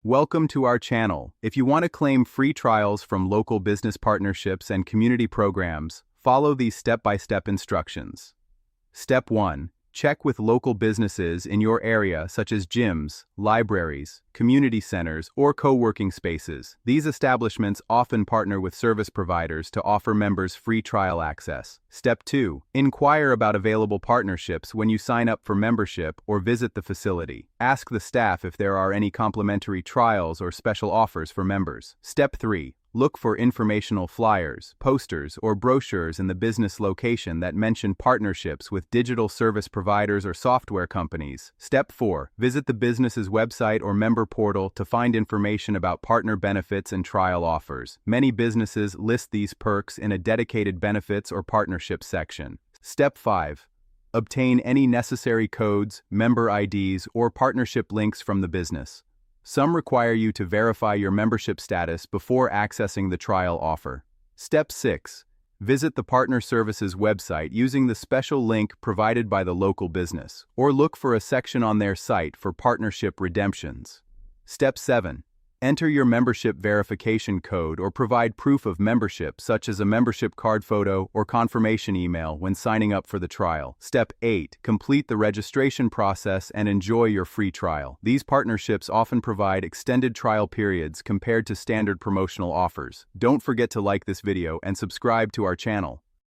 Welcome to our channel. If you want to claim free trials from local business partnerships and community programs, follow these step-by-step instructions. Step 1. Check with local businesses in your area such as gyms, libraries, community centers, or co-working spaces. These establishments often partner with service providers to offer members free trial access. Step 2. Inquire about available partnerships when you sign up for membership or visit the facility. Ask the staff if there are any complimentary trials or special offers for members. Step 3. Look for informational flyers, posters, or brochures in the business location that mention partnerships with digital service providers or software companies. Step 4. Visit the business's website or member portal to find information about partner benefits and trial offers. Many businesses list these perks in a dedicated benefits or partnerships section. Step 5. Obtain any necessary codes, member IDs, or partnership links from the business. Some require you to verify your membership status before accessing the trial offer. Step 6. Visit the partner services website using the special link provided by the local business, or look for a section on their site for partnership redemptions. Step 7. Enter your membership verification code or provide proof of membership such as a membership card photo or confirmation email when signing up for the trial. Step 8. Complete the registration process and enjoy your free trial. These partnerships often provide extended trial periods compared to standard promotional offers. Don't forget to like this video and subscribe to our channel.